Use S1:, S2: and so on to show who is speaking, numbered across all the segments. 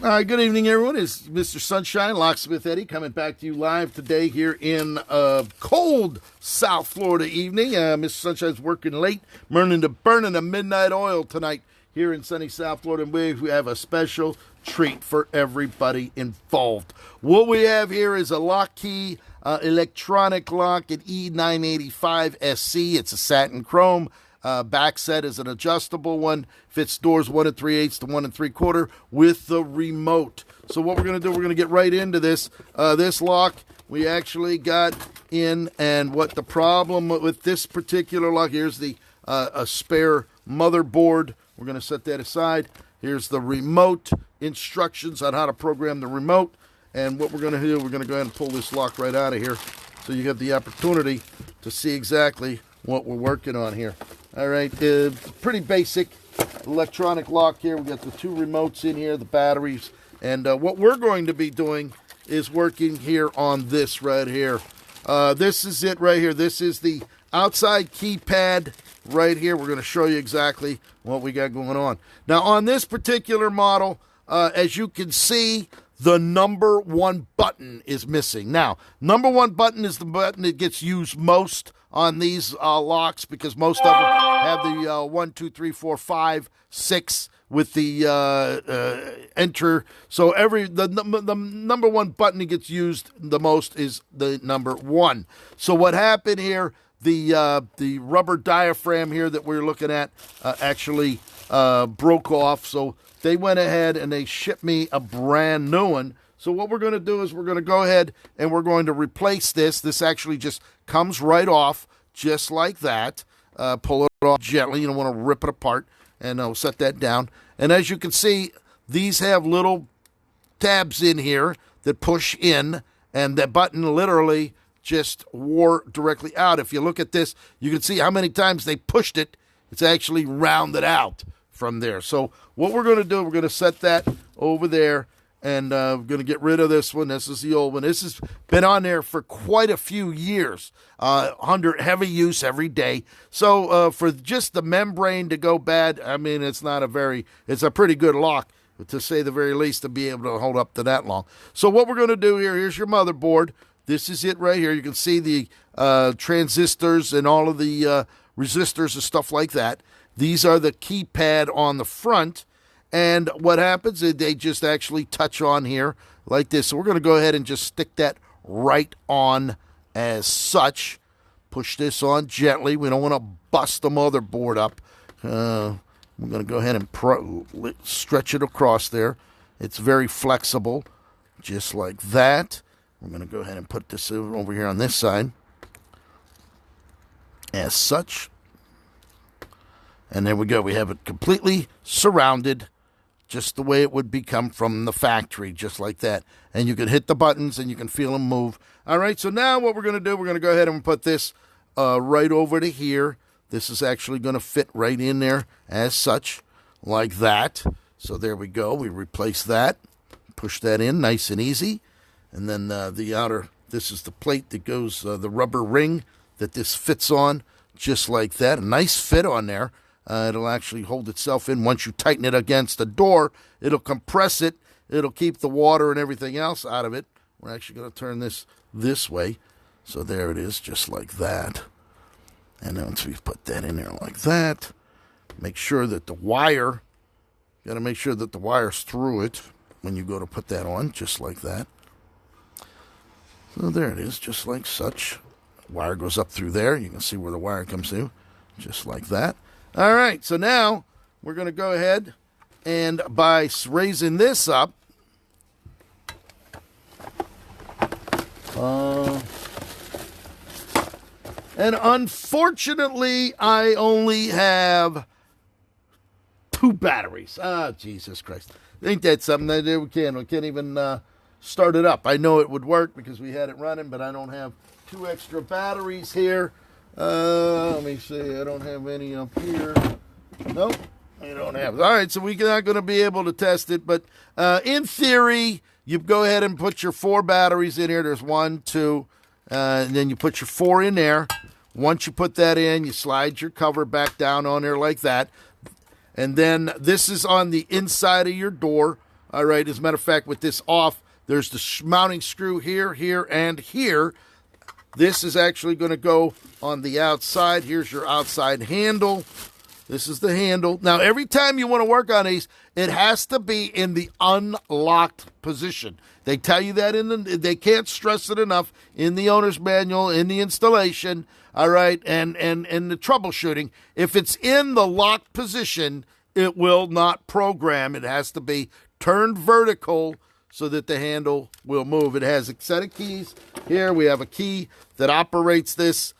S1: Good evening, everyone. It's Mr. Sunshine, Locksmith Eddy, coming back to you live today here in cold South Florida evening. Mr. Sunshine's working late, burning the midnight oil tonight here in sunny South Florida. And we have a special treat for everybody involved. What we have here is a Lockey electronic lock at E985 SC. It's a satin chrome. Back set is an adjustable one. Fits doors 1 3/8 to 1 3/4 with the remote. So what we're going to do, we're going to get right into this. This lock we actually got in, and what the problem with this particular lock, here's the a spare motherboard. We're going to set that aside. Here's the remote instructions on how to program the remote. And what we're going to do, we're going to go ahead and pull this lock right out of here so you have the opportunity to see exactly what we're working on here. All right, pretty basic electronic lock here. We got the two remotes in here, the batteries, and what we're going to be doing is working here on this right here. This is it right here. This is the outside keypad right here. We're going to show you exactly what we got going on. Now, on this particular model, as you can see, the number one button is missing. Now, number one button is the button that gets used most on these locks, because most of them have the 1, 2, 3, 4, 5, 6 with the enter. So the number one button that gets used the most is the number 1. So what happened here? The rubber diaphragm here that we're looking at actually broke off. So they went ahead and they shipped me a brand new one. So what we're going to do is we're going to go ahead and we're going to replace this. This actually just comes right off just like that. Pull it off gently. You don't want to rip it apart. And I'll set that down. And as you can see, these have little tabs in here that push in. And that button literally just wore directly out. If you look at this, you can see how many times they pushed it. It's actually rounded out from there. So what we're going to do, we're going to set that over there. And we're going to get rid of this one. This is the old one. This has been on there for quite a few years, under heavy use every day. So for just the membrane to go bad, I mean, it's a pretty good lock, to say the very least, to be able to hold up to that long. So what we're going to do here, here's your motherboard. This is it right here. You can see the transistors and all of the resistors and stuff like that. These are the keypad on the front. And what happens is they just actually touch on here like this. So we're going to go ahead and just stick that right on as such. Push this on gently. We don't want to bust the motherboard up. We're going to go ahead and stretch it across there. It's very flexible, just like that. We're going to go ahead and put this over here on this side as such. And there we go. We have it completely surrounded, just the way it would become from the factory, just like that. And you can hit the buttons and you can feel them move. All right, so now what we're going to do, we're going to go ahead and put this right over to here. This is actually going to fit right in there as such, like that. So there we go. We replace that, push that in nice and easy. And then the outer, this is the plate that goes, the rubber ring that this fits on, just like that. A nice fit on there. It'll actually hold itself in. Once you tighten it against the door, it'll compress it. It'll keep the water and everything else out of it. We're actually going to turn this way. So there it is, just like that. And once we put that in there like that, make sure that the wire, got to make sure that the wire's through it when you go to put that on, just like that. So there it is, just like such. Wire goes up through there. You can see where the wire comes through, just like that. All right, so now we're going to go ahead and by raising this up, and unfortunately, I only have 2 batteries. Ah, Jesus Christ. Ain't that something that we can't even start it up. I know it would work because we had it running, but I don't have 2 extra batteries here. Let me see. I don't have any up here. Nope, I don't have. All right, so we're not going to be able to test it, but in theory, you go ahead and put your 4 batteries in here. There's 1, 2, and then you put your 4 in there. Once you put that in, you slide your cover back down on there like that. And then this is on the inside of your door. All right, as a matter of fact, with this off, there's the mounting screw here, here, and here. This is actually going to go on the outside. Here's your outside handle. This is the handle. Now, every time you want to work on these, it has to be in the unlocked position. They tell you that they can't stress it enough in the owner's manual, in the installation, all right, and the troubleshooting. If it's in the locked position, it will not program. It has to be turned vertical so that the handle will move. It has a set of keys. Here we have a key that operates this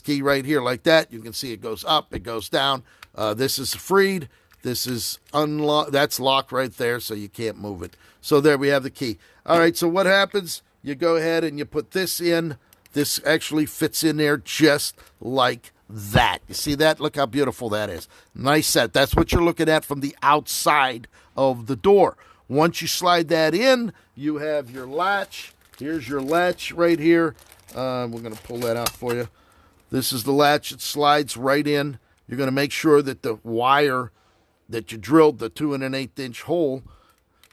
S1: key right here like that. You can see it goes up, it goes down. This is freed. This is unlocked. That's locked right there, so you can't move it. So there we have the key. All right, so what happens? You go ahead and you put this in. This actually fits in there just like that. You see that? Look how beautiful that is. Nice set. That's what you're looking at from the outside of the door. Once you slide that in, you have your latch. Here's your latch right here. We're going to pull that out for you. This is the latch. It slides right in. You're going to make sure that the wire that you drilled, the 2 1/8 inch hole,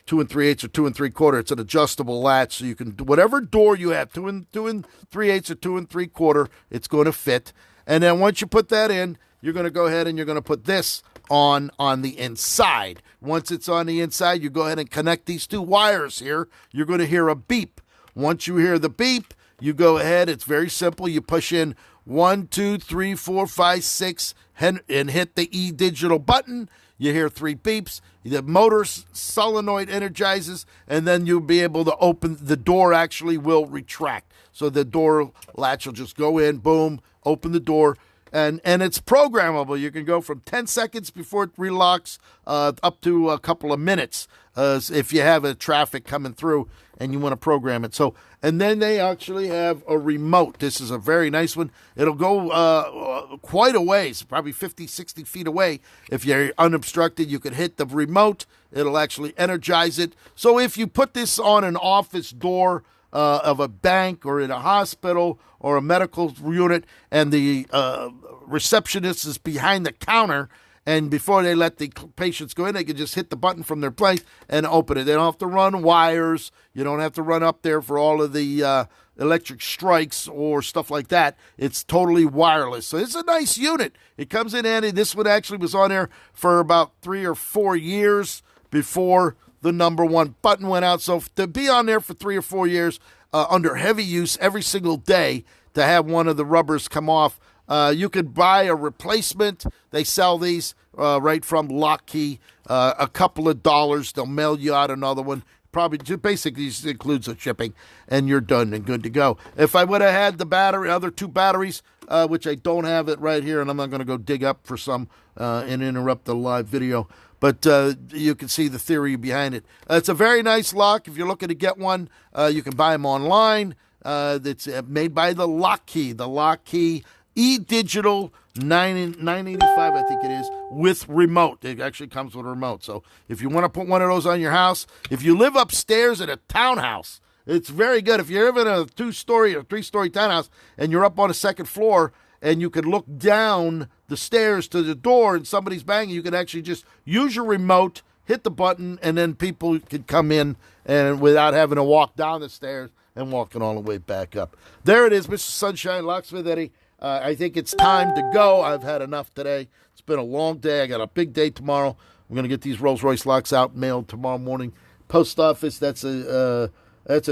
S1: 2 3/8 or 2 3/4, it's an adjustable latch, so you can do whatever door you have, 2 3/8 or 2 3/4, it's going to fit. And then once you put that in, you're going to go ahead and you're going to put this on the inside. Once it's on the inside, you go ahead and connect these 2 wires here. You're going to hear a beep. Once you hear the beep, you go ahead. It's very simple. You push in 1, 2, 3, 4, 5, 6, and hit the E digital button. You hear 3 beeps. The motor solenoid energizes, and then you'll be able to open. The door actually will retract. So the door latch will just go in, boom, open the door. And it's programmable. You can go from 10 seconds before it relocks up to a couple of minutes if you have a traffic coming through and you want to program it. So, and then they actually have a remote. This is a very nice one. It'll go quite a ways, probably 50, 60 feet away. If you're unobstructed, you can hit the remote. It'll actually energize it. So if you put this on an office door of a bank or in a hospital or a medical unit, and the receptionist is behind the counter, and before they let the patients go in, they can just hit the button from their place and open it. They don't have to run wires. You don't have to run up there for all of the electric strikes or stuff like that. It's totally wireless. So it's a nice unit. It comes in handy. This one actually was on there for about 3 or 4 years before the number 1 button went out. So to be on there for 3 or 4 years under heavy use every single day, to have one of the rubbers come off, you could buy a replacement. They sell these right from Lockey, a couple of dollars. They'll mail you out another one. Probably just basically just includes the shipping, and you're done and good to go. If I would have had the other 2 batteries, which I don't have it right here, and I'm not going to go dig up for some and interrupt the live video, but you can see the theory behind it. It's a very nice lock. If you're looking to get one, you can buy them online. That's made by the Lockey E-Digital 985, I think it is, with remote. It actually comes with a remote. So if you want to put one of those on your house, if you live upstairs in a townhouse, it's very good. If you're in a 2-story or 3-story townhouse and you're up on a 2nd floor and you can look down the stairs to the door and somebody's banging, you can actually just use your remote, hit the button, and then people can come in and without having to walk down the stairs and walking all the way back up. There it is, Mr. Sunshine, Locksmith Eddy. I think it's time to go. I've had enough today. It's been a long day. I got a big day tomorrow. I'm going to get these Rolls-Royce locks out, mailed tomorrow morning. Post office, that's a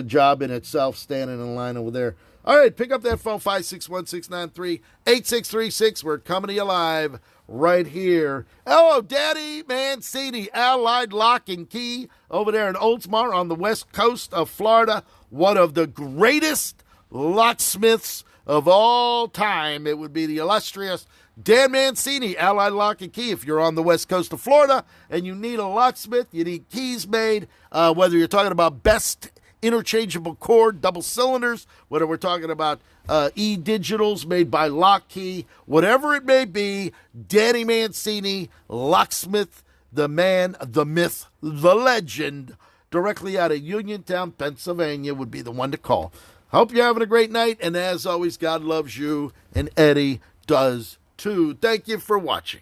S1: job in itself, standing in line over there. All right, pick up that phone, 561-693-8636. We're coming to you live right here. Hello, Daddy Mancini, Allied Lock and Key over there in Oldsmar on the west coast of Florida. One of the greatest locksmiths of all time. It would be the illustrious Dan Mancini, Allied Lock and Key. If you're on the west coast of Florida and you need a locksmith, you need keys made, whether you're talking about best interchangeable cord, double cylinders, whether we're talking about E-Digitals made by Lockey, whatever it may be, Danny Mancini, Locksmith, the man, the myth, the legend, directly out of Uniontown, Pennsylvania, would be the one to call. Hope you're having a great night, and as always, God loves you, and Eddie does too. Thank you for watching.